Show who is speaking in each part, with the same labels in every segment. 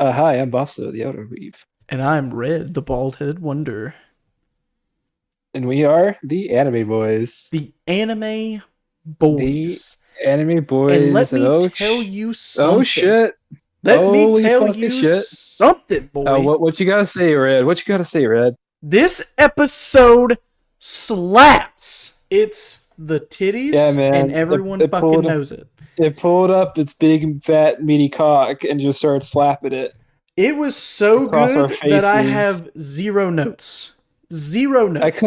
Speaker 1: Hi, I'm Bobso, the Outer Weave,
Speaker 2: And I'm Red, the bald-headed wonder.
Speaker 1: and we are the Anime Boys.
Speaker 2: The anime
Speaker 1: The
Speaker 2: boys.
Speaker 1: Anime
Speaker 2: And let
Speaker 1: Boys, and
Speaker 2: me tell you
Speaker 1: oh
Speaker 2: something.
Speaker 1: shit,
Speaker 2: Let me
Speaker 1: holy
Speaker 2: tell
Speaker 1: fucking
Speaker 2: you
Speaker 1: shit.
Speaker 2: something, boy.
Speaker 1: What you gotta say, Red? What you gotta say, Red?
Speaker 2: This episode slaps. It's the
Speaker 1: Yeah,
Speaker 2: titties, and
Speaker 1: man,
Speaker 2: everyone fucking knows it.
Speaker 1: it pulled up its big fat meaty cock and just started slapping it
Speaker 2: It was so
Speaker 1: across our
Speaker 2: good that I
Speaker 1: faces.
Speaker 2: have zero notes. Zero
Speaker 1: I
Speaker 2: notes.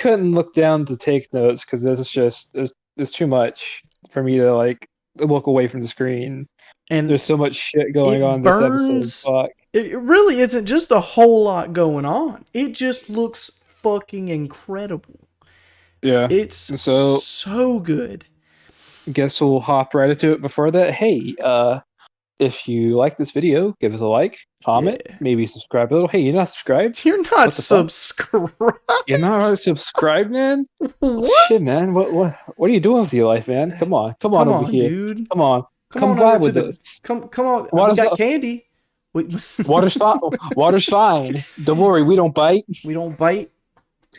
Speaker 1: couldn't look down to take notes because it's too much for me to like look away from the screen.
Speaker 2: And
Speaker 1: There's so much shit going on
Speaker 2: it
Speaker 1: in this episode.
Speaker 2: burns.
Speaker 1: Fuck.
Speaker 2: It really isn't just a whole lot going on. It just looks fucking incredible.
Speaker 1: Yeah.
Speaker 2: It's
Speaker 1: So
Speaker 2: so good.
Speaker 1: guess we'll hop right into it. Before that, hey, if you like this video, give us a like, comment,
Speaker 2: Yeah.
Speaker 1: maybe subscribe a little. Hey, you're not subscribed?
Speaker 2: You're not
Speaker 1: What the fuck?
Speaker 2: subscribed.
Speaker 1: You're not already subscribed, man? Oh, shit,
Speaker 2: What?
Speaker 1: man. What are you doing with your life, man? Come on
Speaker 2: Come
Speaker 1: over
Speaker 2: on,
Speaker 1: here.
Speaker 2: dude.
Speaker 1: Come on.
Speaker 2: Come
Speaker 1: Come
Speaker 2: on over
Speaker 1: vibe
Speaker 2: to
Speaker 1: with
Speaker 2: the
Speaker 1: us.
Speaker 2: come on. We
Speaker 1: Water's
Speaker 2: got candy. We,
Speaker 1: water's fine. Water's fine. Don't worry, we don't bite.
Speaker 2: we don't bite.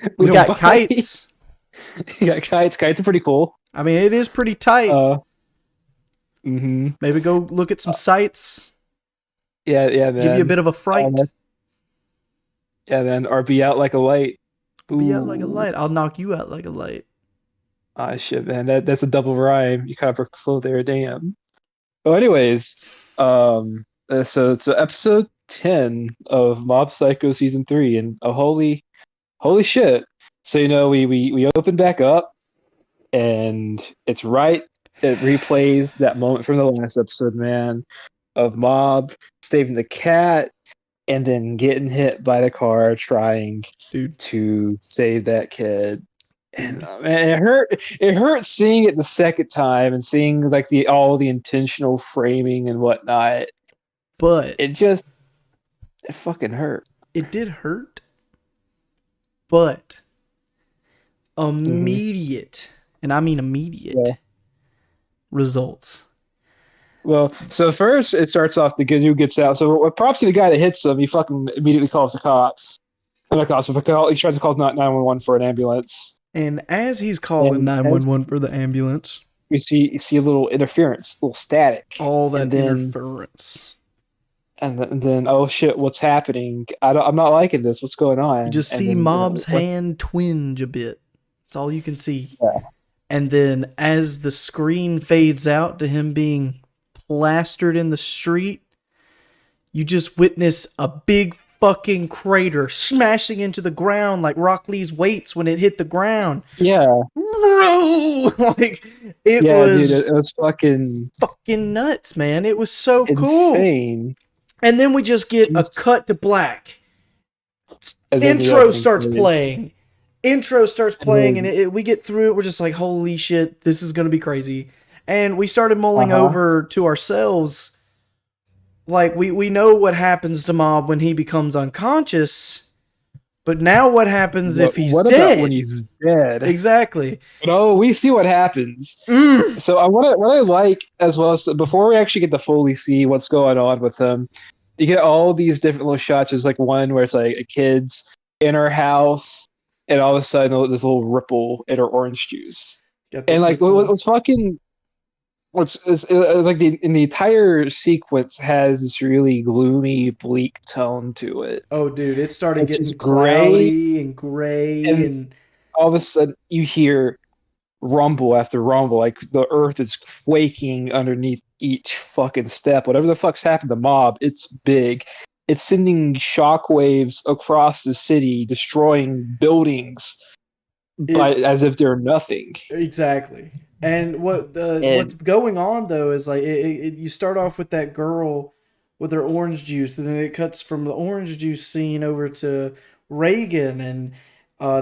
Speaker 1: We
Speaker 2: We
Speaker 1: don't
Speaker 2: got
Speaker 1: bite.
Speaker 2: kites.
Speaker 1: Yeah, kites. Kites are pretty cool.
Speaker 2: I mean, it is pretty tight.
Speaker 1: Uh, mm-hmm.
Speaker 2: Maybe go look at some sights.
Speaker 1: Yeah,
Speaker 2: Give you a
Speaker 1: man.
Speaker 2: bit of a fright.
Speaker 1: Yeah, man. Or be out like a light.
Speaker 2: Be out like a
Speaker 1: Ooh.
Speaker 2: light. I'll knock you out like a light.
Speaker 1: Ah, shit, man. That's a double rhyme. You kind of broke the flow there. Damn. Well, anyways, so episode 10 of Mob Psycho season 3, and holy shit. So we open back up, and it's right. It replays that moment from the last episode, man, of Mob saving the cat and then getting hit by the car trying
Speaker 2: Dude.
Speaker 1: to save that kid. And
Speaker 2: Dude.
Speaker 1: man, it hurt seeing it the second time and seeing like the all the intentional framing and whatnot.
Speaker 2: But
Speaker 1: It fucking hurt.
Speaker 2: it did hurt. But
Speaker 1: Hmm.
Speaker 2: immediate, and I mean immediate,
Speaker 1: Yeah.
Speaker 2: results.
Speaker 1: Well, so first it starts off the dude gets out. So what props to the guy that hits him, he fucking immediately calls the cops. And the cops, he tries to call 911 for an ambulance.
Speaker 2: And as he's calling
Speaker 1: And as
Speaker 2: 911 for the ambulance,
Speaker 1: you see a little interference, a little static,
Speaker 2: all
Speaker 1: and
Speaker 2: that
Speaker 1: then
Speaker 2: interference.
Speaker 1: oh shit, what's happening? I'm not liking this. What's going
Speaker 2: You
Speaker 1: on?
Speaker 2: just
Speaker 1: And
Speaker 2: see
Speaker 1: then
Speaker 2: Mob's
Speaker 1: what?
Speaker 2: hand twinge a bit. That's all you can see.
Speaker 1: Yeah.
Speaker 2: And then as the screen fades out to him being plastered in the street, you just witness a big fucking crater smashing into the ground like Rock Lee's weights when it hit the ground.
Speaker 1: Yeah,
Speaker 2: Bro! Like, it
Speaker 1: yeah, dude,
Speaker 2: was
Speaker 1: it was fucking
Speaker 2: fucking nuts, man. It was so cool.
Speaker 1: insane.
Speaker 2: And then we just get a cut to black.
Speaker 1: And then the
Speaker 2: Intro
Speaker 1: opening
Speaker 2: starts
Speaker 1: credits.
Speaker 2: playing. Intro starts
Speaker 1: And
Speaker 2: playing,
Speaker 1: then,
Speaker 2: and we get through it. We're just like, holy shit, this is going to be crazy. And we started mulling
Speaker 1: uh-huh.
Speaker 2: over to ourselves. Like, we know what happens to Mob when he becomes unconscious. But now what happens if he's
Speaker 1: What
Speaker 2: dead?
Speaker 1: about when he's dead?
Speaker 2: Exactly.
Speaker 1: No, we see what happens. So what I like as well as before we actually get to fully see what's going on with him, you get all these different little shots. There's like one where it's like a kid's in her house, and all of a sudden this little ripple in her orange juice. And like what's fucking what's is like in the entire sequence has this really gloomy, bleak tone to it.
Speaker 2: Oh, dude, it started
Speaker 1: It's
Speaker 2: getting
Speaker 1: just gray,
Speaker 2: cloudy and gray,
Speaker 1: and
Speaker 2: and
Speaker 1: all of a sudden you hear rumble after rumble, like the earth is quaking underneath each fucking step. Whatever the fuck's happened to Mob, it's big. It's sending shockwaves across the city, destroying buildings, but as
Speaker 2: it's
Speaker 1: if they're nothing.
Speaker 2: exactly. And what's
Speaker 1: And
Speaker 2: going on though is like you start off with that girl with her orange juice, and then it cuts from the orange juice scene over to Reagan, and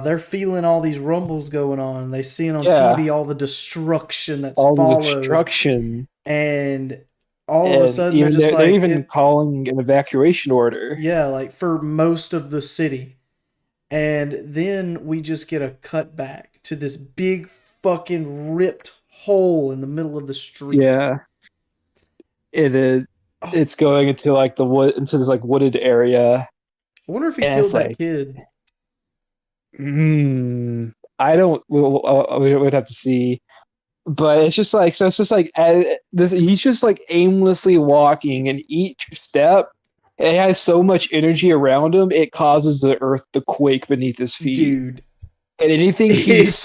Speaker 2: they're feeling all these rumbles going on. They seeing on
Speaker 1: yeah,
Speaker 2: TV all the destruction that's
Speaker 1: all the
Speaker 2: followed,
Speaker 1: destruction,
Speaker 2: and all of a
Speaker 1: and
Speaker 2: sudden they're
Speaker 1: even
Speaker 2: just
Speaker 1: they're
Speaker 2: like
Speaker 1: even calling an evacuation order.
Speaker 2: yeah, like for most of the city. And then we just get a cut back to this big fucking ripped hole in the middle of the street.
Speaker 1: Yeah, it is.
Speaker 2: Oh,
Speaker 1: it's going into like the wood into this like wooded area,
Speaker 2: I wonder if he
Speaker 1: and
Speaker 2: killed
Speaker 1: it's
Speaker 2: that
Speaker 1: like,
Speaker 2: kid.
Speaker 1: I don't. We would have to see. But it's just like so. It's just like this. He's just like aimlessly walking, and each step it has so much energy around him, it causes the earth to quake beneath his feet.
Speaker 2: Dude,
Speaker 1: And
Speaker 2: it's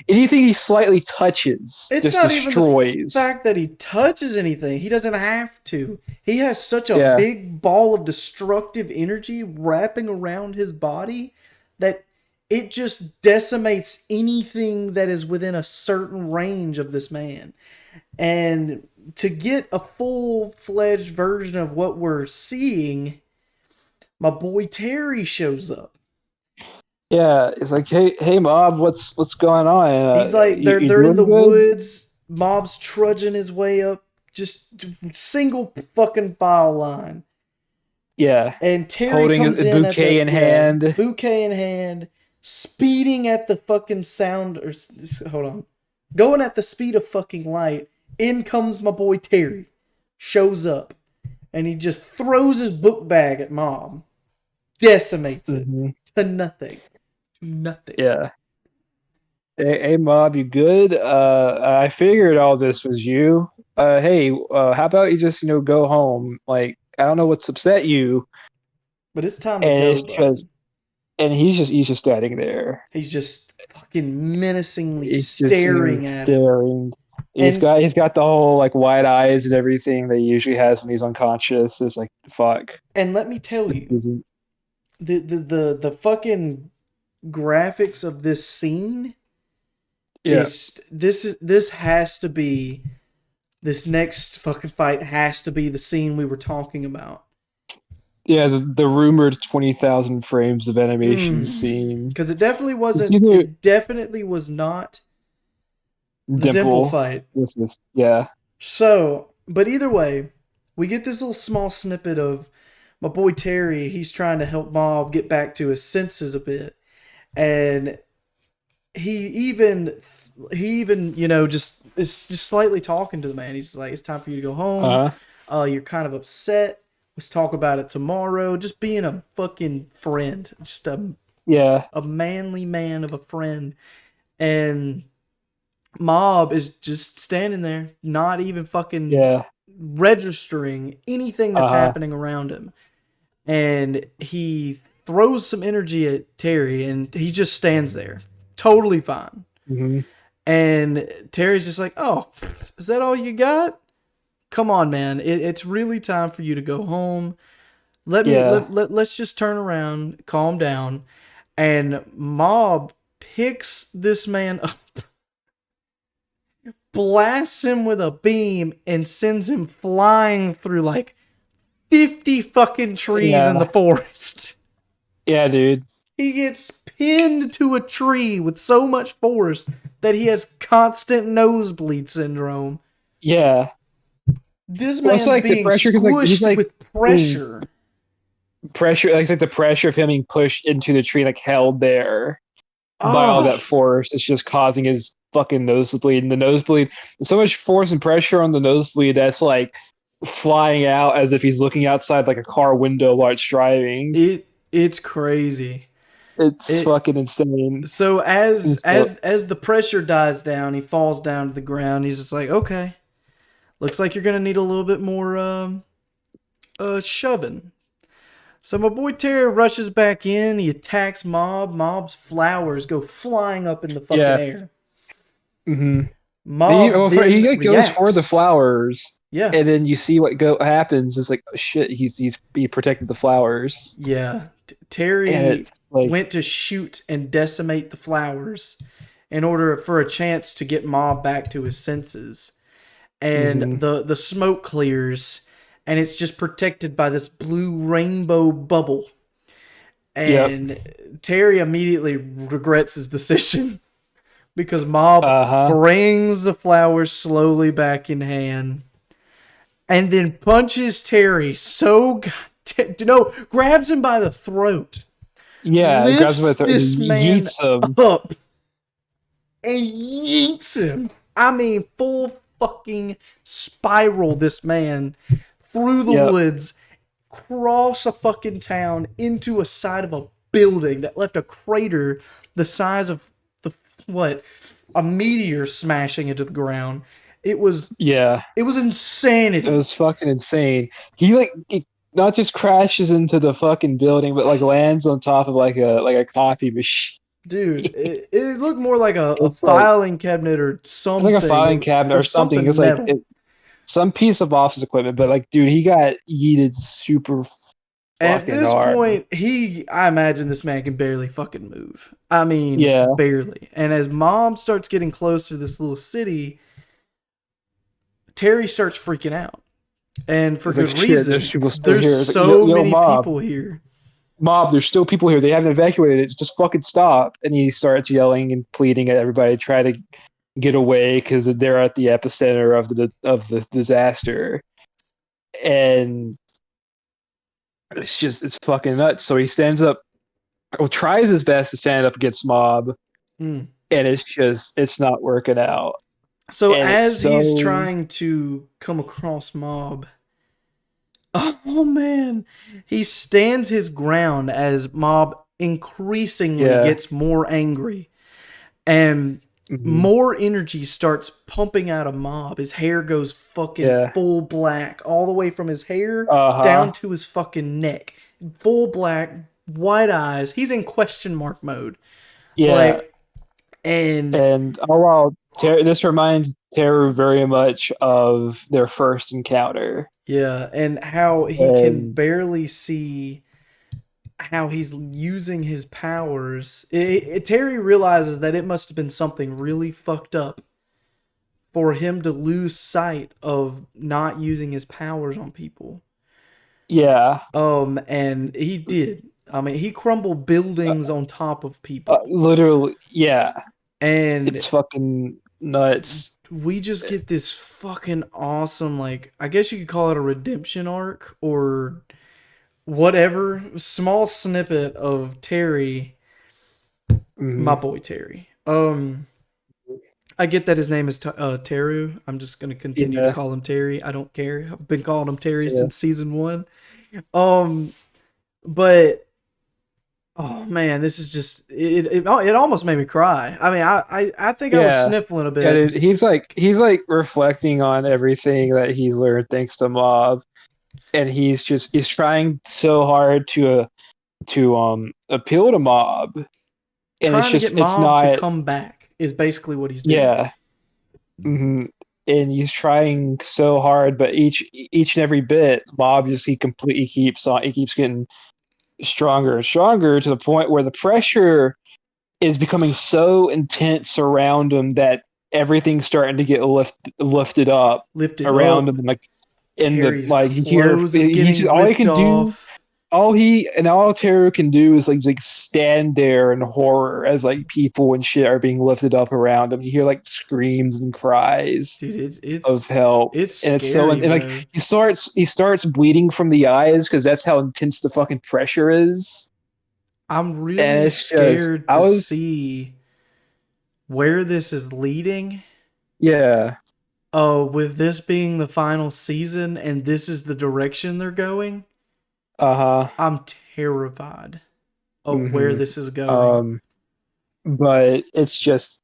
Speaker 1: anything he slightly touches,
Speaker 2: it's
Speaker 1: just
Speaker 2: not even the
Speaker 1: destroys.
Speaker 2: fact that he touches anything. He doesn't have to. He has such a
Speaker 1: Yeah,
Speaker 2: big ball of destructive energy wrapping around his body that it just decimates anything that is within a certain range of this man. And to get a full-fledged version of what we're seeing, my boy Terry shows up.
Speaker 1: yeah. It's like, hey, mob, what's going on?
Speaker 2: He's like
Speaker 1: You
Speaker 2: they're in the
Speaker 1: doing good?
Speaker 2: woods. Mob's trudging his way up, just single fucking file line.
Speaker 1: Yeah,
Speaker 2: And Terry
Speaker 1: holding
Speaker 2: comes
Speaker 1: a
Speaker 2: in at
Speaker 1: bouquet
Speaker 2: the
Speaker 1: in hand.
Speaker 2: bouquet in hand, speeding at the fucking sound. Or hold on, going at the speed of fucking light. In comes my boy Terry, shows up, and he just throws his book bag at Mob, decimates it
Speaker 1: Hmm.
Speaker 2: to nothing, to nothing.
Speaker 1: Yeah. Hey, Mob, you good? I figured all this was you. Hey, how about you just, go home? Like, I don't know what's upset you.
Speaker 2: But it's time to
Speaker 1: And
Speaker 2: go,
Speaker 1: it's
Speaker 2: bud.
Speaker 1: just, and he's just standing there.
Speaker 2: He's just fucking menacingly
Speaker 1: He's just
Speaker 2: staring at him.
Speaker 1: staring.
Speaker 2: And
Speaker 1: He's got the whole like wide eyes and everything that he usually has when he's unconscious. It's like, fuck.
Speaker 2: let me tell
Speaker 1: This
Speaker 2: you,
Speaker 1: isn't.
Speaker 2: the fucking graphics of this scene
Speaker 1: Yeah,
Speaker 2: is this has to be this next fucking fight has to be the scene we were talking about.
Speaker 1: yeah. The rumored 20,000 frames of animation
Speaker 2: Mm.
Speaker 1: scene.
Speaker 2: Because it definitely
Speaker 1: It's
Speaker 2: wasn't.
Speaker 1: either
Speaker 2: It definitely was not the dimple
Speaker 1: Dimple.
Speaker 2: fight.
Speaker 1: This is yeah.
Speaker 2: So, but either way, we get this little small snippet of my boy Terry. He's trying to help Mob get back to his senses a bit, and he even just is just slightly talking to the man. He's like, "It's time for you to go home.
Speaker 1: Uh,
Speaker 2: You're kind of upset. Let's talk about it tomorrow." Just being a fucking friend, just
Speaker 1: yeah,
Speaker 2: a manly man of a friend, and Mob is just standing there, not even fucking
Speaker 1: yeah.
Speaker 2: registering anything that's
Speaker 1: Uh,
Speaker 2: happening around him. And he throws some energy at Terry, and he just stands there, totally fine.
Speaker 1: hmm.
Speaker 2: And Terry's just like, "Oh, is that all you got? Come on, man. It's really time for you to go home.
Speaker 1: Yeah,
Speaker 2: Let's just turn around, calm down." And Mob picks this man up, blasts him with a beam, and sends him flying through like 50 fucking trees in the
Speaker 1: yeah,
Speaker 2: forest.
Speaker 1: yeah, dude.
Speaker 2: He gets pinned to a tree with so much force that he has constant nosebleed syndrome.
Speaker 1: Yeah.
Speaker 2: This
Speaker 1: Well, it's
Speaker 2: man's
Speaker 1: like the
Speaker 2: being
Speaker 1: pressure because like he's
Speaker 2: squished
Speaker 1: like
Speaker 2: with
Speaker 1: being
Speaker 2: pressure.
Speaker 1: pressure. Like it's like the pressure of him being pushed into the tree, like held there by all
Speaker 2: Oh,
Speaker 1: that force. It's just causing his fucking nosebleed. And the nosebleed, so much force and pressure on the nosebleed that's like flying out as if he's looking outside like a car window while it's driving.
Speaker 2: it's crazy.
Speaker 1: It's
Speaker 2: It
Speaker 1: fucking insane.
Speaker 2: so
Speaker 1: And so,
Speaker 2: as the pressure dies down, he falls down to the ground. He's just like, okay, looks like you're gonna need a little bit more shoving. So my boy Terry rushes back in. He attacks Mob. Mob's flowers go flying up in the fucking
Speaker 1: yeah.
Speaker 2: air.
Speaker 1: Hmm.
Speaker 2: Mob
Speaker 1: He
Speaker 2: then
Speaker 1: like, goes for the
Speaker 2: reacts.
Speaker 1: flowers,
Speaker 2: Yeah,
Speaker 1: and then you see what go happens. It's like, oh, shit, he protected the flowers,
Speaker 2: yeah.
Speaker 1: and
Speaker 2: Terry
Speaker 1: it's like,
Speaker 2: went to shoot and decimate the flowers in order for a chance to get Mob back to his senses. And
Speaker 1: hmm.
Speaker 2: the smoke clears, and it's just protected by this blue rainbow bubble.
Speaker 1: Yep.
Speaker 2: And Terry immediately regrets his decision because Mob
Speaker 1: Uh-huh.
Speaker 2: brings the flowers slowly back in hand and then punches Terry so grabs him by the throat,
Speaker 1: Yeah, it grabs him by the
Speaker 2: lifts
Speaker 1: throat and
Speaker 2: this
Speaker 1: he
Speaker 2: man
Speaker 1: yeets him.
Speaker 2: up and yeets him. I mean, full fucking spiral this man through the
Speaker 1: Yep.
Speaker 2: woods, cross a fucking town into a side of a building that left a crater the size of the what a meteor smashing into the ground. It was
Speaker 1: Yeah.
Speaker 2: it was
Speaker 1: It
Speaker 2: insanity.
Speaker 1: was fucking insane. He not just crashes into the fucking building, but like lands on top of like a copy machine.
Speaker 2: Dude, it looked more like a
Speaker 1: It's like
Speaker 2: filing cabinet or
Speaker 1: it's like a
Speaker 2: something.
Speaker 1: filing cabinet
Speaker 2: Or
Speaker 1: or something.
Speaker 2: something
Speaker 1: It's like
Speaker 2: metal.
Speaker 1: some piece of office equipment, but like, dude, he got yeeted super
Speaker 2: At
Speaker 1: fucking
Speaker 2: this
Speaker 1: hard.
Speaker 2: point, I imagine this man can barely fucking move. I mean,
Speaker 1: Yeah,
Speaker 2: barely. And as Mom starts getting closer to this little city, Terry starts freaking out. And for
Speaker 1: it's like
Speaker 2: good
Speaker 1: shit. There's
Speaker 2: reason.
Speaker 1: people still
Speaker 2: There's
Speaker 1: here. It's like
Speaker 2: so
Speaker 1: yo,
Speaker 2: many
Speaker 1: mob,
Speaker 2: people here.
Speaker 1: mob. There's still people here. They haven't evacuated. Just fucking stop. And he starts yelling and pleading at everybody to try to get away because they're at the epicenter of the disaster. And it's fucking nuts. So he stands up, or tries his best to stand up against mob,
Speaker 2: Mm.
Speaker 1: and it's not working out.
Speaker 2: So
Speaker 1: And it's
Speaker 2: as he's
Speaker 1: so
Speaker 2: trying to come across Mob, oh man, he stands his ground as Mob increasingly
Speaker 1: yeah.
Speaker 2: gets more angry and
Speaker 1: Hmm.
Speaker 2: more energy starts pumping out of Mob. His hair goes fucking
Speaker 1: Yeah.
Speaker 2: full black, all the way from his hair down
Speaker 1: Uh-huh.
Speaker 2: to his fucking neck. Full black, white eyes. He's in question mark mode.
Speaker 1: Yeah.
Speaker 2: Like, and
Speaker 1: And oh wow, this reminds Teru very much of their first encounter.
Speaker 2: yeah, and how he can
Speaker 1: And
Speaker 2: barely see how he's using his powers. Terry realizes that it must have been something really fucked up for him to lose sight of not using his powers on people.
Speaker 1: yeah,
Speaker 2: And he did. I mean, he crumbled buildings on top of people.
Speaker 1: literally, yeah.
Speaker 2: And
Speaker 1: It's fucking nuts.
Speaker 2: we just get this fucking awesome, like, I guess you could call it a redemption arc or whatever, small snippet of Terry, my
Speaker 1: Hmm.
Speaker 2: boy Terry. I get that his name is Teru. I'm just gonna continue to
Speaker 1: Yeah,
Speaker 2: call him Terry. I don't care. I've been calling him Terry
Speaker 1: yeah,
Speaker 2: since season one. Um, but oh man, this is just it almost made me cry. I mean, I think I was
Speaker 1: yeah.
Speaker 2: sniffling a
Speaker 1: Yeah,
Speaker 2: bit.
Speaker 1: dude, he's like reflecting on everything that he's learned thanks to Mob, and he's trying so hard to appeal to Mob, and
Speaker 2: Trying to get
Speaker 1: it's
Speaker 2: Mob to
Speaker 1: not.
Speaker 2: come back is basically what he's doing.
Speaker 1: Yeah. Hmm. And he's trying so hard, but each and every bit, Mob just he keeps getting stronger and stronger to the point where the pressure is becoming so intense around him that everything's starting to get lifted up
Speaker 2: Lifted
Speaker 1: around
Speaker 2: up.
Speaker 1: him, and like in the
Speaker 2: Terry's
Speaker 1: like you hear
Speaker 2: clothes is
Speaker 1: he's
Speaker 2: getting
Speaker 1: all he
Speaker 2: ripped
Speaker 1: can do
Speaker 2: off.
Speaker 1: all Teru can do is like stand there in horror as like people and shit are being lifted up around him. You hear like screams and cries
Speaker 2: Dude,
Speaker 1: of help,
Speaker 2: it's
Speaker 1: and it's so
Speaker 2: scary,
Speaker 1: and like
Speaker 2: bro.
Speaker 1: he starts bleeding from the eyes because that's how intense the fucking pressure is.
Speaker 2: I'm
Speaker 1: And
Speaker 2: really
Speaker 1: it's just
Speaker 2: scared
Speaker 1: I
Speaker 2: to
Speaker 1: was
Speaker 2: see where this is leading.
Speaker 1: yeah,
Speaker 2: Oh, with this being the final season and this is the direction they're going,
Speaker 1: uh-huh.
Speaker 2: I'm terrified of where
Speaker 1: Hmm.
Speaker 2: this is going.
Speaker 1: um but it's just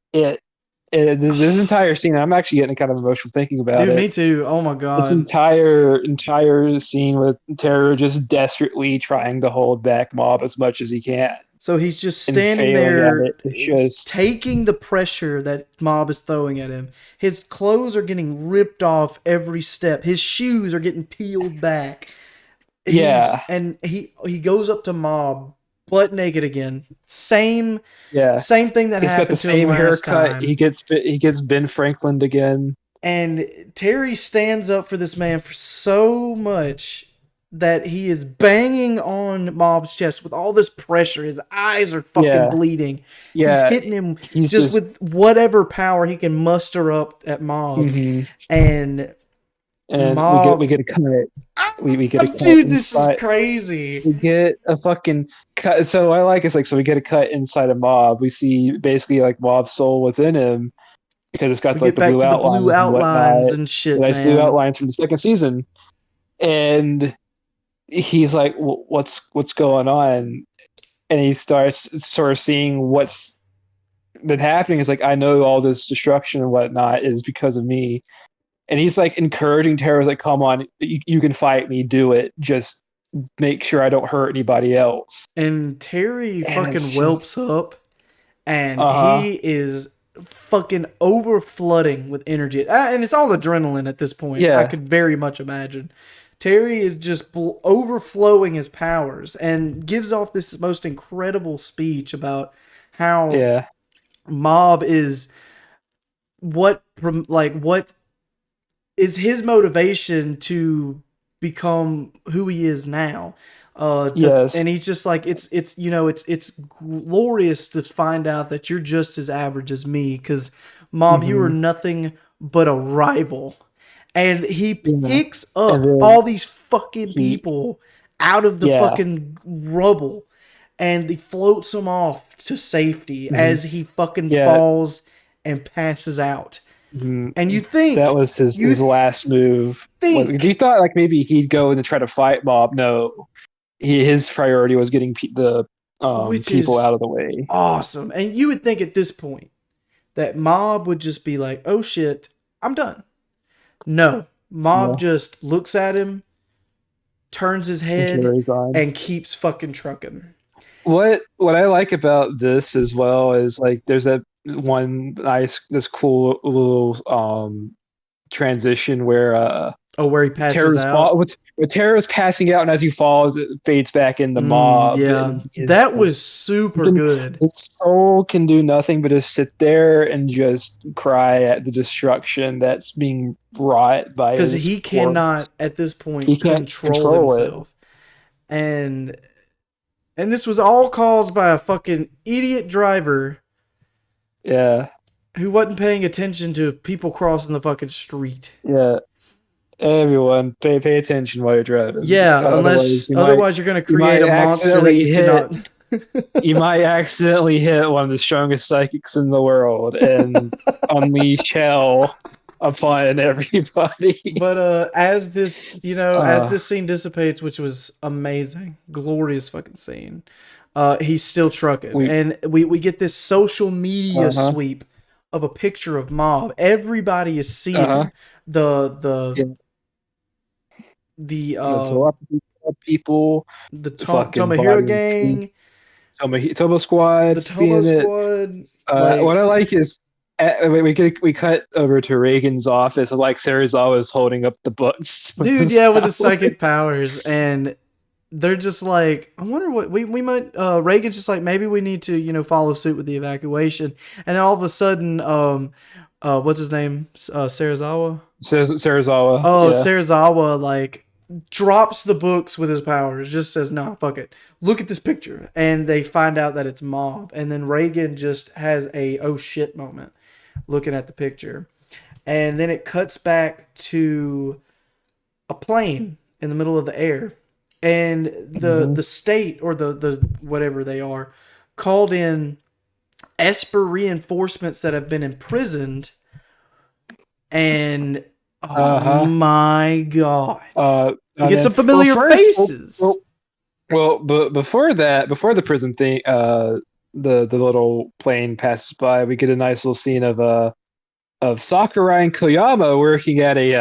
Speaker 1: this entire scene, I'm actually getting kind of emotional thinking about
Speaker 2: Dude,
Speaker 1: it.
Speaker 2: me too. Oh my
Speaker 1: This
Speaker 2: god.
Speaker 1: entire scene with Terror just desperately trying to hold back Mob as much as he can
Speaker 2: So he's just
Speaker 1: and
Speaker 2: standing
Speaker 1: failing at
Speaker 2: there,
Speaker 1: it. It's just
Speaker 2: taking the pressure that Mob is throwing at him. His clothes are getting ripped off every step. His shoes are getting peeled back.
Speaker 1: yeah,
Speaker 2: He goes up to Mob butt naked again.
Speaker 1: yeah.
Speaker 2: Same thing that
Speaker 1: He's got the
Speaker 2: happened to him
Speaker 1: same
Speaker 2: last
Speaker 1: haircut. He
Speaker 2: time.
Speaker 1: gets Ben Franklin again.
Speaker 2: And Terry stands up for this man for so much that he is banging on Mob's chest with all this pressure. His eyes are fucking
Speaker 1: Yeah,
Speaker 2: bleeding. He's
Speaker 1: yeah.
Speaker 2: hitting him
Speaker 1: He's
Speaker 2: just
Speaker 1: just
Speaker 2: with whatever power he can muster up at Mob.
Speaker 1: mhm.
Speaker 2: And
Speaker 1: And we
Speaker 2: Mob,
Speaker 1: get a cut. We get a cut
Speaker 2: dude, this is
Speaker 1: inside.
Speaker 2: crazy.
Speaker 1: We get a fucking cut. So I like it's like so we get a cut inside a Mob. We see basically like Mob's soul within him because it's
Speaker 2: We
Speaker 1: got like
Speaker 2: get
Speaker 1: the
Speaker 2: back
Speaker 1: blue
Speaker 2: to the blue
Speaker 1: outlines and
Speaker 2: outlines
Speaker 1: whatnot.
Speaker 2: and
Speaker 1: The
Speaker 2: shit,
Speaker 1: nice blue
Speaker 2: man.
Speaker 1: outlines from the second season. and he's like, what's going on? And he starts sort of seeing what's been happening. Is like, I know all this destruction and whatnot is because of me. And he's like encouraging Terra, like, come on, you can fight me, do it. Just make sure I don't hurt anybody else.
Speaker 2: And Terry
Speaker 1: And
Speaker 2: fucking
Speaker 1: it's just,
Speaker 2: whelps up, and
Speaker 1: uh huh,
Speaker 2: he is fucking over flooding with energy. And it's all adrenaline at this point. I
Speaker 1: yeah,
Speaker 2: could very much imagine. Terry is just overflowing his powers and gives off this most incredible speech about how
Speaker 1: yeah,
Speaker 2: Mob is what is his motivation to become who he is now.
Speaker 1: yes,
Speaker 2: And he's just like it's glorious to find out that you're just as average as me, because Mob, you are
Speaker 1: hmm,
Speaker 2: nothing but a rival. And he
Speaker 1: yeah.
Speaker 2: picks
Speaker 1: And
Speaker 2: up
Speaker 1: then
Speaker 2: all these fucking
Speaker 1: he,
Speaker 2: people out of the
Speaker 1: yeah,
Speaker 2: fucking rubble, and he floats them off to safety
Speaker 1: hmm,
Speaker 2: as he fucking
Speaker 1: yeah.
Speaker 2: falls and passes out.
Speaker 1: Mhm.
Speaker 2: And
Speaker 1: That was
Speaker 2: you
Speaker 1: his last move. What, you
Speaker 2: think,
Speaker 1: thought like maybe he'd go and try to fight Mob? No, his priority was getting the
Speaker 2: which
Speaker 1: people
Speaker 2: is
Speaker 1: out of the way.
Speaker 2: awesome. And you would think at this point that Mob would just be like, oh shit, I'm done. No, Mob
Speaker 1: Yeah,
Speaker 2: just looks at him, turns his
Speaker 1: and
Speaker 2: head,
Speaker 1: carries on.
Speaker 2: and keeps fucking trucking.
Speaker 1: What I like about this as well is like there's that one nice this cool little transition where
Speaker 2: Oh, where he passes
Speaker 1: Terror's
Speaker 2: out.
Speaker 1: fall with Terror's passing out, and as he falls it fades back in the Mob,
Speaker 2: Yeah,
Speaker 1: and he is
Speaker 2: that was
Speaker 1: just he
Speaker 2: super
Speaker 1: can,
Speaker 2: good
Speaker 1: his soul can do nothing but just sit there and just cry at the destruction that's being wrought by
Speaker 2: because
Speaker 1: his
Speaker 2: he
Speaker 1: force.
Speaker 2: cannot at this
Speaker 1: He
Speaker 2: point
Speaker 1: can't
Speaker 2: control
Speaker 1: control it.
Speaker 2: himself. And this was all caused by a fucking idiot driver
Speaker 1: Yeah,
Speaker 2: who wasn't paying attention to people crossing the fucking street.
Speaker 1: yeah. Everyone, pay attention while you're driving.
Speaker 2: Yeah,
Speaker 1: Otherwise,
Speaker 2: unless otherwise you're gonna
Speaker 1: you
Speaker 2: create
Speaker 1: might
Speaker 2: a monster that
Speaker 1: accidentally
Speaker 2: you
Speaker 1: hit
Speaker 2: cannot.
Speaker 1: you might accidentally hit one of the strongest psychics in the world and unleash hell upon everybody.
Speaker 2: But as this, as
Speaker 1: Uh,
Speaker 2: this scene dissipates, which was amazing, glorious fucking scene, he's still trucking,
Speaker 1: we
Speaker 2: and we get this social media
Speaker 1: uh-huh.
Speaker 2: sweep of a picture of Mob. Everybody is seeing
Speaker 1: Uh-huh.
Speaker 2: him. The the
Speaker 1: Yeah,
Speaker 2: the
Speaker 1: the
Speaker 2: uh
Speaker 1: people,
Speaker 2: the
Speaker 1: the fucking
Speaker 2: Tomohiro
Speaker 1: body of
Speaker 2: gang,
Speaker 1: Tomo Squad
Speaker 2: the Tomo
Speaker 1: seeing it.
Speaker 2: squad,
Speaker 1: What I
Speaker 2: like,
Speaker 1: like is we cut over to Reagan's office and like Serizawa is holding up the books with
Speaker 2: dude,
Speaker 1: his
Speaker 2: yeah, with
Speaker 1: power.
Speaker 2: his psychic powers. And they're just like, I wonder what we might. Reagan's just like, maybe we need to follow suit with the evacuation. And then all of a sudden, what's his name? Sarazawa.
Speaker 1: Serizawa,
Speaker 2: Oh,
Speaker 1: yeah.
Speaker 2: Sarazawa like drops the books with his powers. Just says, "Nah, fuck it. Look at this picture." And they find out that it's Mob. And then Reagan just has a oh shit moment looking at the picture. And then it cuts back to a plane in the middle of the air, and
Speaker 1: Hmm.
Speaker 2: the state, or the whatever they are, called in Esper reinforcements that have been imprisoned. And oh
Speaker 1: Uh-huh.
Speaker 2: my god, we
Speaker 1: And
Speaker 2: get
Speaker 1: then
Speaker 2: some familiar
Speaker 1: first,
Speaker 2: faces.
Speaker 1: but before that, before the prison thing, the little plane passes by, we get a nice little scene of Sakurai and Koyama working at a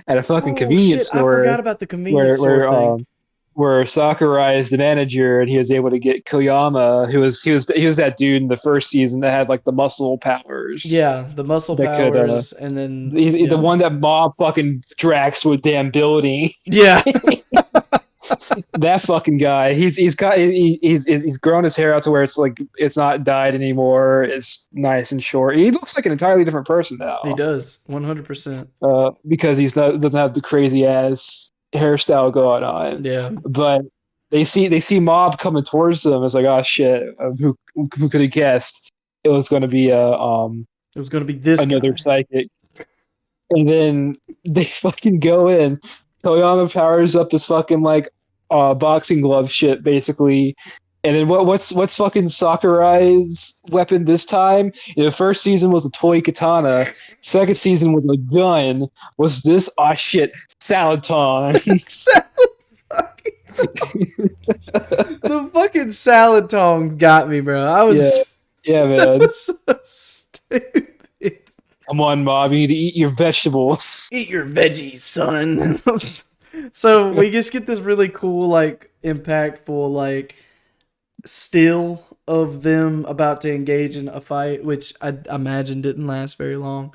Speaker 1: at a fucking
Speaker 2: Oh
Speaker 1: convenience
Speaker 2: shit, I
Speaker 1: store
Speaker 2: forgot about the convenience
Speaker 1: where
Speaker 2: store thing.
Speaker 1: Sakurai is the manager and he was able to get Koyama, who was he was that dude in the first season that had like the muscle powers
Speaker 2: Yeah, the muscle
Speaker 1: that could
Speaker 2: powers, and then
Speaker 1: he's the
Speaker 2: yeah,
Speaker 1: one that Bob fucking drags with damn building.
Speaker 2: yeah.
Speaker 1: That fucking guy. He's grown his hair out to where it's like it's not dyed anymore. It's nice and short. He looks like an entirely different person
Speaker 2: He
Speaker 1: now.
Speaker 2: does 100%.
Speaker 1: Because he's not doesn't have the crazy ass hairstyle going on.
Speaker 2: Yeah,
Speaker 1: But they see Mob coming towards them. It's like, oh shit, who could have guessed it was going to be a
Speaker 2: it was gonna be this
Speaker 1: another
Speaker 2: guy.
Speaker 1: psychic. And then they fucking go in. Toyama powers up this fucking like boxing glove shit basically, And then what's fucking Sakurai's weapon this time? The first season was a toy katana. Second season was a gun. Was this? Oh shit, salad tongs.
Speaker 2: The fucking salad tongs got me, bro. I
Speaker 1: Yeah,
Speaker 2: was,
Speaker 1: yeah,
Speaker 2: that
Speaker 1: man.
Speaker 2: was so stupid.
Speaker 1: Come on, Mob. You need to eat your vegetables.
Speaker 2: Eat your veggies, son. So we just get this really cool, like, impactful, like, still of them about to engage in a fight, which I imagine didn't last very long.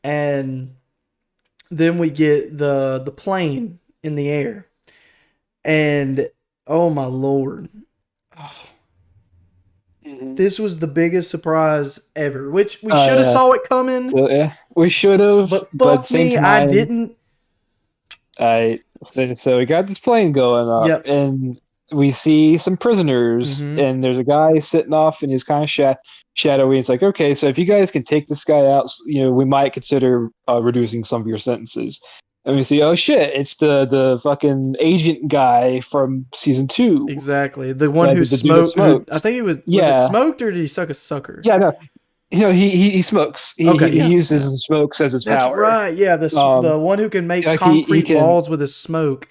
Speaker 2: And then we get the plane in the air. And oh my lord.
Speaker 1: Mhm.
Speaker 2: This was the biggest surprise ever, which we
Speaker 1: Oh
Speaker 2: should have
Speaker 1: yeah.
Speaker 2: saw it coming,
Speaker 1: So yeah, we should have,
Speaker 2: but
Speaker 1: but at the
Speaker 2: fuck
Speaker 1: same
Speaker 2: me, I
Speaker 1: time,
Speaker 2: didn't.
Speaker 1: I so we got this plane going up,
Speaker 2: Yep.
Speaker 1: and we see some prisoners,
Speaker 2: Mm-hmm.
Speaker 1: and there's a guy sitting off, and he's kind of shadowy. It's like, okay, so if you guys can take this guy out, we might consider reducing some of your sentences. And we see, oh shit, it's the fucking agent guy from season 2,
Speaker 2: Exactly. The one
Speaker 1: that
Speaker 2: who
Speaker 1: the dude that
Speaker 2: smoked, who I
Speaker 1: smoked.
Speaker 2: think he was it
Speaker 1: Yeah,
Speaker 2: smoked or did he suck a sucker?
Speaker 1: yeah, no, he smokes.
Speaker 2: Okay,
Speaker 1: He
Speaker 2: yeah,
Speaker 1: uses
Speaker 2: yeah.
Speaker 1: his smokes as his
Speaker 2: That's
Speaker 1: power.
Speaker 2: right. Yeah, the one who can make
Speaker 1: Like he
Speaker 2: concrete
Speaker 1: can,
Speaker 2: walls with his smoke.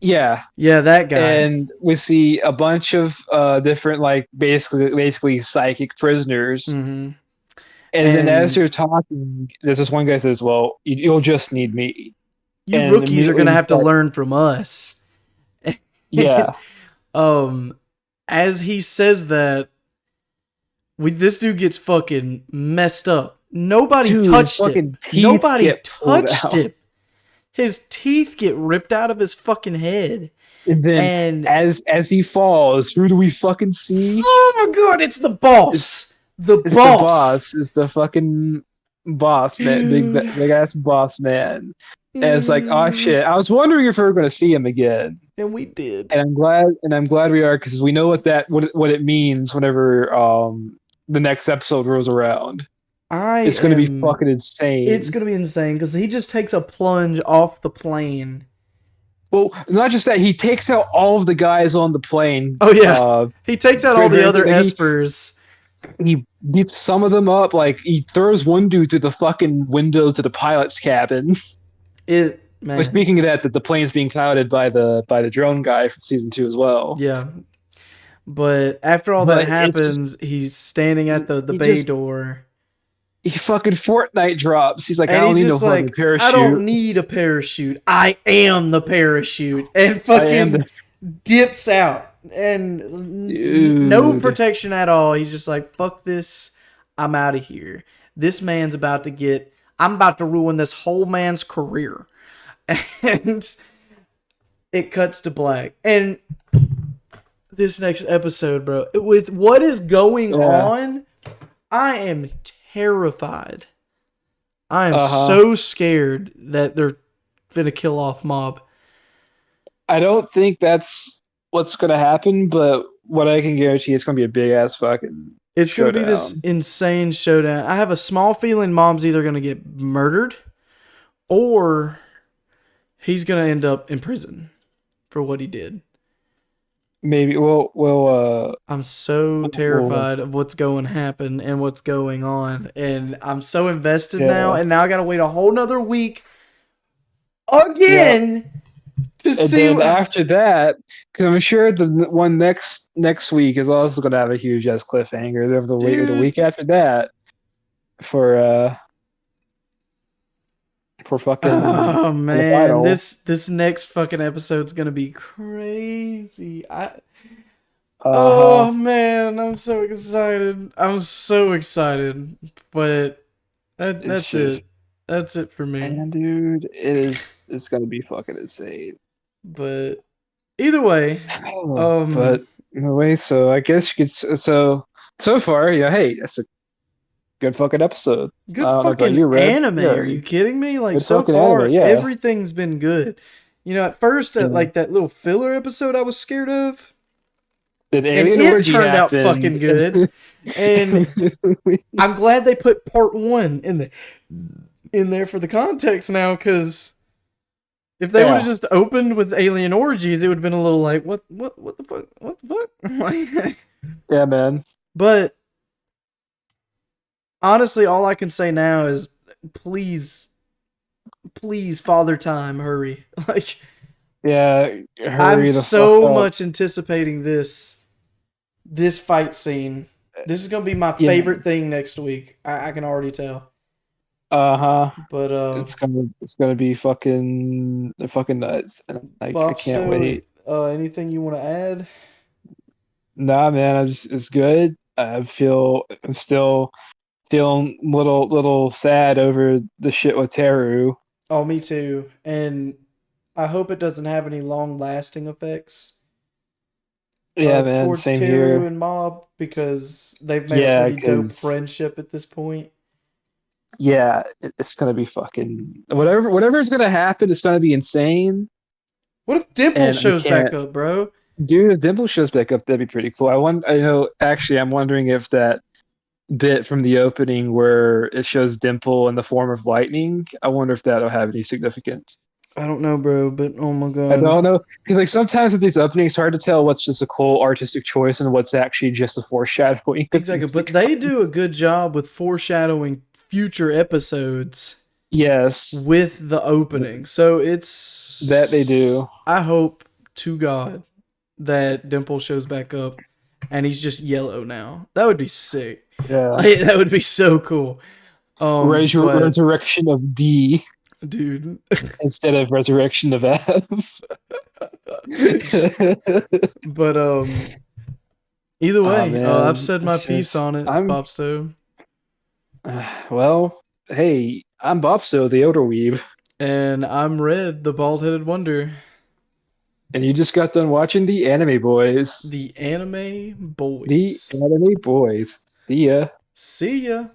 Speaker 1: yeah.
Speaker 2: Yeah, that guy.
Speaker 1: And we see a bunch of different, like, basically psychic prisoners.
Speaker 2: Mm-hmm.
Speaker 1: And then as
Speaker 2: And
Speaker 1: they're talking, there's this one guy says, "Well, you'll just need me."
Speaker 2: you
Speaker 1: And
Speaker 2: rookies are
Speaker 1: immediately
Speaker 2: gonna
Speaker 1: we
Speaker 2: have to
Speaker 1: start,
Speaker 2: learn from us. And,
Speaker 1: yeah,
Speaker 2: as he says that, this dude gets fucking messed up. Nobody
Speaker 1: dude, his
Speaker 2: touched him.
Speaker 1: fucking teeth
Speaker 2: Nobody
Speaker 1: get pulled
Speaker 2: touched
Speaker 1: out.
Speaker 2: him. His teeth get ripped out of his fucking head.
Speaker 1: And then
Speaker 2: And
Speaker 1: as he falls, who do we fucking see?
Speaker 2: oh my god, it's the
Speaker 1: It's
Speaker 2: boss. The
Speaker 1: it's the
Speaker 2: boss.
Speaker 1: boss. It's the fucking boss man,
Speaker 2: Dude.
Speaker 1: big ass boss man. And it's like, oh
Speaker 2: Mm,
Speaker 1: shit. I was wondering if we were gonna see him again.
Speaker 2: and we did.
Speaker 1: And I'm glad we are, because we know what it means whenever the next episode rolls around.
Speaker 2: I
Speaker 1: It's going to be
Speaker 2: am.
Speaker 1: fucking
Speaker 2: It's
Speaker 1: insane.
Speaker 2: gonna be insane because he just takes a plunge off the plane.
Speaker 1: Well, not just that, he takes out all of the guys on the plane.
Speaker 2: Oh yeah, he takes out all
Speaker 1: Very,
Speaker 2: the
Speaker 1: very
Speaker 2: other
Speaker 1: quickly.
Speaker 2: espers.
Speaker 1: He beats some of them up. Like, he throws one dude through the fucking window to the pilot's cabin.
Speaker 2: It
Speaker 1: But
Speaker 2: man,
Speaker 1: speaking of that, the plane's being piloted by the drone guy from season 2 as well.
Speaker 2: yeah. But after all that
Speaker 1: But it's just
Speaker 2: happens, he's standing at the
Speaker 1: he
Speaker 2: bay
Speaker 1: just
Speaker 2: door,
Speaker 1: he fucking Fortnite drops. He's like, I
Speaker 2: and
Speaker 1: don't
Speaker 2: he's
Speaker 1: need no
Speaker 2: just
Speaker 1: fucking
Speaker 2: like, "I
Speaker 1: parachute.
Speaker 2: don't need a parachute. I am the parachute," and
Speaker 1: I am
Speaker 2: fucking
Speaker 1: the
Speaker 2: dips out, and no
Speaker 1: dude.
Speaker 2: protection at all. He's just like, "Fuck this. I'm out of here. This man's about to get. I'm about to ruin this whole man's career." And it cuts to black. And this next episode, bro, with what is going
Speaker 1: Yeah.
Speaker 2: on, I am terrified. I am
Speaker 1: Uh-huh.
Speaker 2: so scared that they're gonna kill off Mob.
Speaker 1: I don't think that's what's gonna happen, but what I can guarantee, it's gonna be a big ass fucking
Speaker 2: It's gonna be this
Speaker 1: showdown.
Speaker 2: insane showdown. I have a small feeling Mom's either gonna get murdered or he's gonna end up in prison for what he did.
Speaker 1: Maybe we'll
Speaker 2: I'm so terrified of what's going to happen and what's going on. And I'm so invested now.
Speaker 1: yeah.
Speaker 2: And now I got to wait a whole nother week again to
Speaker 1: And
Speaker 2: see
Speaker 1: then
Speaker 2: what.
Speaker 1: after that, because I'm sure the one next week is also gonna have a huge ass cliffhanger. Then the
Speaker 2: Dude.
Speaker 1: week after that for fucking
Speaker 2: Oh
Speaker 1: the
Speaker 2: man,
Speaker 1: final.
Speaker 2: this next fucking episode's gonna be crazy.
Speaker 1: Uh
Speaker 2: Oh
Speaker 1: huh.
Speaker 2: man, I'm so excited. I'm so excited. But
Speaker 1: It's
Speaker 2: that's
Speaker 1: just,
Speaker 2: it. That's it for me.
Speaker 1: man, dude, it's gonna be fucking insane.
Speaker 2: But either way,
Speaker 1: But in a way, so I guess you could so far, yeah. Hey, that's a good fucking episode. I
Speaker 2: good
Speaker 1: don't know about
Speaker 2: fucking
Speaker 1: you, Red.
Speaker 2: anime.
Speaker 1: Yeah,
Speaker 2: Are you kidding me? Like
Speaker 1: good
Speaker 2: so
Speaker 1: fucking
Speaker 2: far,
Speaker 1: anime. Yeah,
Speaker 2: everything's been good. You know, at first,
Speaker 1: yeah.
Speaker 2: like that little filler episode, I was scared of,
Speaker 1: The
Speaker 2: and
Speaker 1: alien
Speaker 2: it
Speaker 1: orgy
Speaker 2: turned out
Speaker 1: happened.
Speaker 2: fucking good. And I'm glad they put part one in there for the context now, because If they would have
Speaker 1: Yeah,
Speaker 2: just opened with alien orgies, it would have been a little like, what the fuck, what the fuck.
Speaker 1: yeah, man.
Speaker 2: But honestly, all I can say now is, please, please, Father Time, hurry! Like,
Speaker 1: Yeah,
Speaker 2: I'm
Speaker 1: hurry the fuck
Speaker 2: so
Speaker 1: up.
Speaker 2: much anticipating this fight scene. This is gonna be my
Speaker 1: Yeah,
Speaker 2: favorite thing next week. I can already tell.
Speaker 1: uh-huh.
Speaker 2: But
Speaker 1: It's gonna be fucking nuts. And I can't
Speaker 2: Bobsto,
Speaker 1: wait.
Speaker 2: anything you want to add?
Speaker 1: Nah, man, it's good. I'm still feeling little sad over the shit with Teru.
Speaker 2: Oh, me too. And I hope it doesn't have any long lasting effects
Speaker 1: Yeah, man,
Speaker 2: towards
Speaker 1: same
Speaker 2: Teru
Speaker 1: here.
Speaker 2: and Mob, because they've made a
Speaker 1: Yeah,
Speaker 2: pretty dope
Speaker 1: because
Speaker 2: friendship at this point.
Speaker 1: yeah, it's gonna be fucking whatever's gonna happen. It's gonna be insane,
Speaker 2: What if Dimple
Speaker 1: and I
Speaker 2: shows back
Speaker 1: can't.
Speaker 2: up, bro?
Speaker 1: Dude, if Dimple shows back up, that'd be pretty cool. I know. Actually, I'm wondering if that bit from the opening where it shows Dimple in the form of lightning. I wonder if that'll have any significance.
Speaker 2: I don't know, bro, but oh my
Speaker 1: I
Speaker 2: god.
Speaker 1: don't know because like sometimes with these openings, it's hard to tell what's just a cool artistic choice and what's actually just a foreshadowing of
Speaker 2: Exactly,
Speaker 1: things to
Speaker 2: but they
Speaker 1: come.
Speaker 2: do a good job with foreshadowing future episodes
Speaker 1: Yes,
Speaker 2: with the opening. So
Speaker 1: that they
Speaker 2: it's,
Speaker 1: do.
Speaker 2: I hope to God that Dimple shows back up and he's just yellow now. That would be sick.
Speaker 1: Yeah.
Speaker 2: Like, that would be so cool. But
Speaker 1: Resurrection of D
Speaker 2: dude,
Speaker 1: instead of resurrection of F.
Speaker 2: but either
Speaker 1: Oh
Speaker 2: way, I've
Speaker 1: man,
Speaker 2: said my
Speaker 1: it's
Speaker 2: piece
Speaker 1: just
Speaker 2: on it,
Speaker 1: I'm
Speaker 2: Pop Stove,
Speaker 1: well. Hey, I'm Bobso, the Elder Weeb,
Speaker 2: and I'm Red, the bald-headed wonder,
Speaker 1: and you just got done watching the Anime Boys.
Speaker 2: the anime
Speaker 1: The
Speaker 2: boys.
Speaker 1: Anime Boys. See ya.
Speaker 2: See ya.